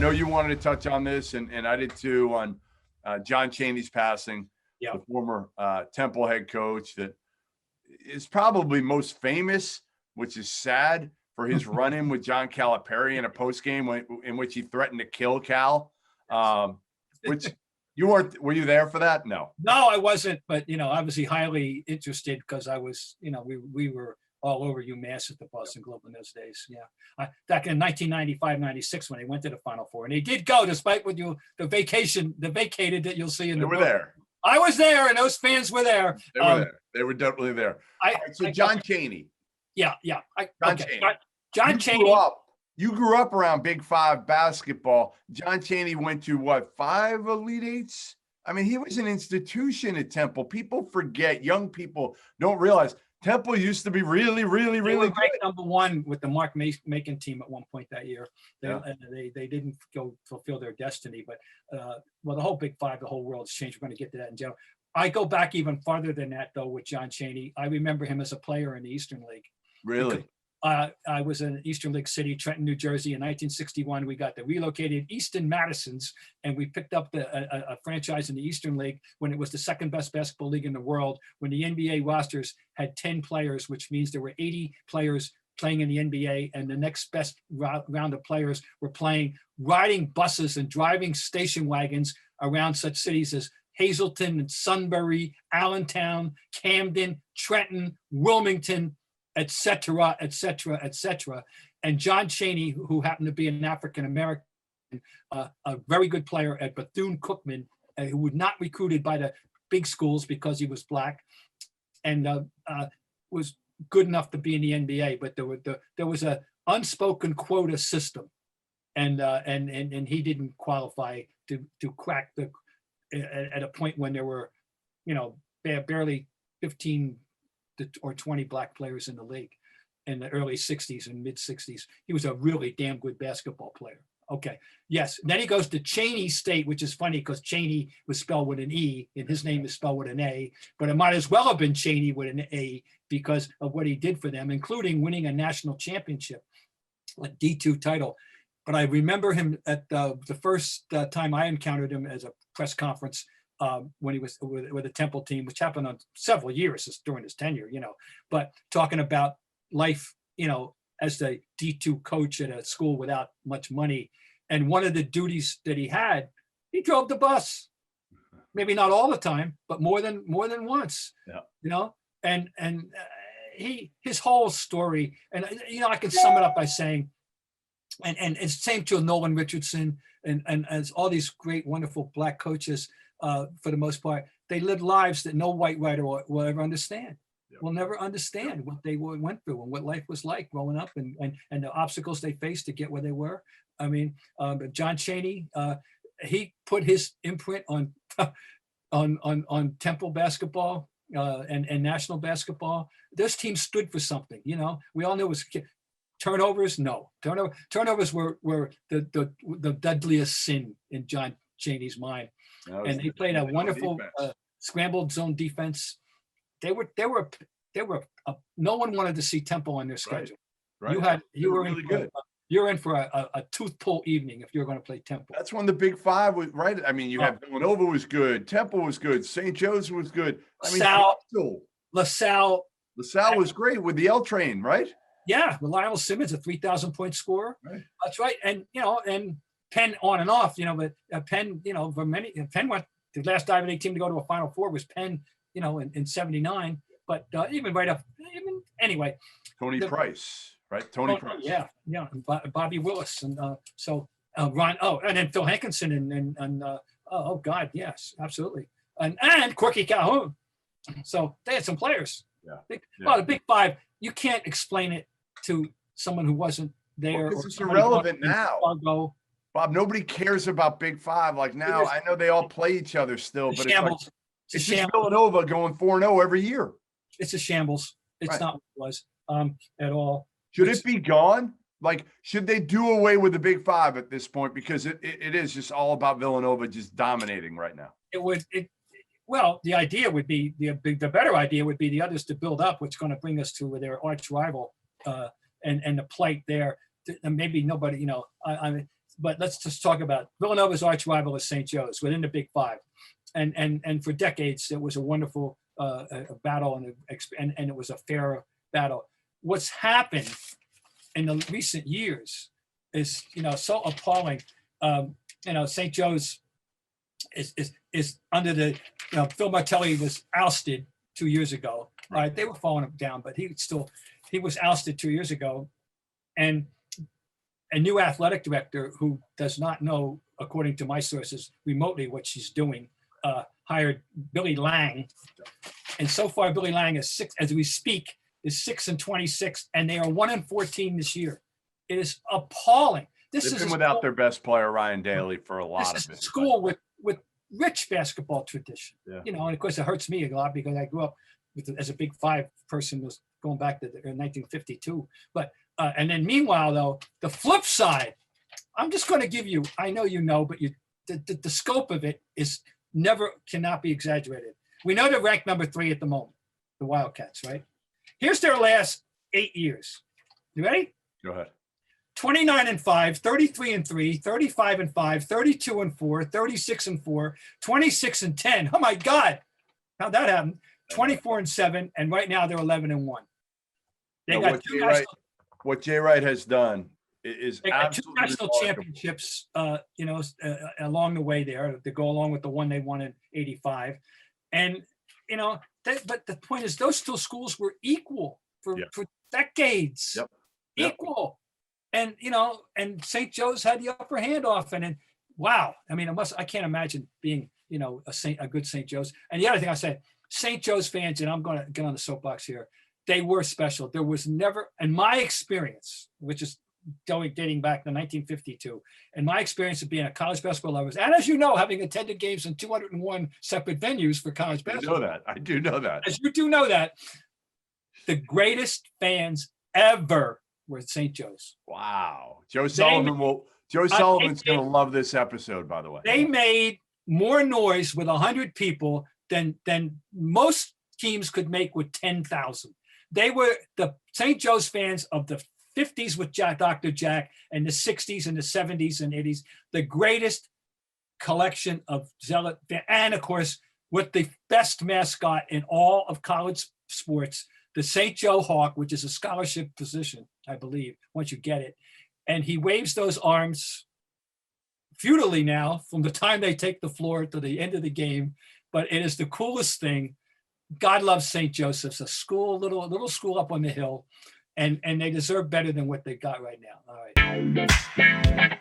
know you wanted to touch on this, and I did too, on John Chaney's passing, the former Temple head coach that is probably most famous, which is sad, for his run-in with John Calipari in a postgame in which he threatened to kill Cal. Which were you there for that? No, I wasn't. But obviously highly interested because I was, we were all over UMass at the Boston Globe in those days. Yeah, back in 1995-96 when they went to the Final Four, and they did go despite what the vacated that you'll see in the book. They were there. I was there, and those fans were there. They were there. They were definitely there. So John Chaney. Yeah. John Chaney. You grew up around Big Five basketball. John Chaney went to what, 5 Elite Eights? I mean, he was an institution at Temple. People forget. Young people don't realize Temple used to be really, really, really good. Number one with the Mark Macon team at one point that year. They didn't go fulfill their destiny, but the whole Big Five, the whole world's changed. We're going to get to that in general. I go back even farther than that, though, with John Chaney. I remember him as a player in the Eastern League. Really? I was in Eastern League City, Trenton, New Jersey in 1961. We got the relocated Easton Madisons, and we picked up a franchise in the Eastern League when it was the second best basketball league in the world, when the NBA rosters had 10 players, which means there were 80 players playing in the NBA, and the next best round of players were playing, riding buses and driving station wagons around such cities as Hazleton, Sunbury, Allentown, Camden, Trenton, Wilmington, et cetera. And John Chaney, who happened to be an African-American, a very good player at Bethune-Cookman, who was not recruited by the big schools because he was black, and was good enough to be in the NBA. But there was a unspoken quota system, and he didn't qualify to crack at a point when there were, barely 15 or 20 black players in the league in the early 60s and mid 60s. He was a really damn good basketball player. Okay. Yes. And then he goes to Chaney State, which is funny because Chaney was spelled with an E and his name is spelled with an A, but it might as well have been Chaney with an A because of what he did for them, including winning a national championship, a D2 title. But I remember him at the first time I encountered him as a press conference when he was with the Temple team, which happened on several years during his tenure, but talking about life, as the D2 coach at a school without much money. And one of the duties that he had, he drove the bus, maybe not all the time, but more than once, and his whole story. And, I can sum it up by saying, and it's same to Nolan Richardson and as all these great, wonderful black coaches, for the most part, they lived lives that no white writer will ever understand. Will never understand what they went through and what life was like growing up and the obstacles they faced to get where they were. I mean, John Chaney, he put his imprint on Temple basketball and national basketball. Those teams stood for something. We all knew it was turnovers. No, turnovers were the deadliest sin in John Chaney's mind. And they played a wonderful scrambled zone defense. They were no one wanted to see Temple on their schedule. Right. You were really good. You're in for a tooth pull evening if you're going to play Temple. That's when the Big Five was right. I mean, you had Villanova was good, Temple was good, St. Joe's was good. LaSalle was great with the L train, right? Yeah, with Lionel Simmons, a 3,000-point scorer. Right. That's right. And and Penn on and off, but Penn, Penn went the last Diamond 8 team to go to a Final Four was Penn, in 79. But even right up, anyway. Tony Price, right? Tony Price. Yeah. And Bobby Willis. And Ron, and then Phil Hankinson and oh God, yes, absolutely. And Corky Calhoun. So they had some players. Yeah. Well, the Big Five, you can't explain it to someone who wasn't there. Because it's irrelevant now. Bob, nobody cares about Big Five. Like now, I know they all play each other still, but it's just Villanova going 4-0 every year. It's a shambles. It's not what it was at all. Should it be gone? Like, should they do away with the Big Five at this point? Because it is just all about Villanova just dominating right now. Well, the idea would be the better idea would be the others to build up, which is going to bring us to their arch rival and the plight there. And maybe nobody, I mean, but let's just talk about Villanova's arch rival is St. Joe's within the Big Five. And for decades, it was a wonderful battle, and it was a fair battle. What's happened in the recent years is, so appalling. St. Joe's is under the, Phil Martelli was ousted 2 years ago. Right, they were falling down, but he was ousted 2 years ago, and a new athletic director who does not know, according to my sources, remotely what she's doing, hired Billy Lang, and so far Billy Lang is as we speak, is 6-26, and they are 1-14 this year. It is appalling. They've been without their best player Ryan Daly for a lot of it. School with rich basketball tradition, and of course it hurts me a lot because I grew up as a Big Five person, was going back to 1952. But and then meanwhile, though, the flip side, I'm just going to give you, I know but the scope of it cannot be exaggerated. We know they're ranked number 3 at the moment, the Wildcats, right? Here's their last 8 years. You ready? Go ahead. 29-5, 33-3, 35-5, 32-4, 36-4, 26-10. Oh my God. How'd that happen? 24-7, and right now they're 11-1. They got what Jay Wright has done is they got 2 national championships, along the way there to go along with the one they won in '85, and but the point is, those 2 schools were equal for decades, equal, and and St. Joe's had the upper hand often, and wow, I mean, I can't imagine being a good St. Joe's. And the other thing I said, St. Joe's fans, and I'm going to get on the soapbox here, they were special. There was never, in my experience, which is dating back to 1952, in my experience of being a college basketball lover, and as you know, having attended games in 201 separate venues for college basketball. I do know that. As you do know that, the greatest fans ever were at St. Joe's. Wow. Joe Sullivan's going to love this episode, by the way. They made more noise with 100 people than most teams could make with 10,000. They were the St. Joe's fans of the 50s with Dr. Jack, and the 60s and the 70s and 80s, the greatest collection of zealot, and of course, with the best mascot in all of college sports, the St. Joe Hawk, which is a scholarship position, I believe, once you get it. And he waves those arms futilely now from the time they take the floor to the end of the game. But it is the coolest thing. God loves St. Joseph's, a school, little school up on the hill, and they deserve better than what they got right now. All right.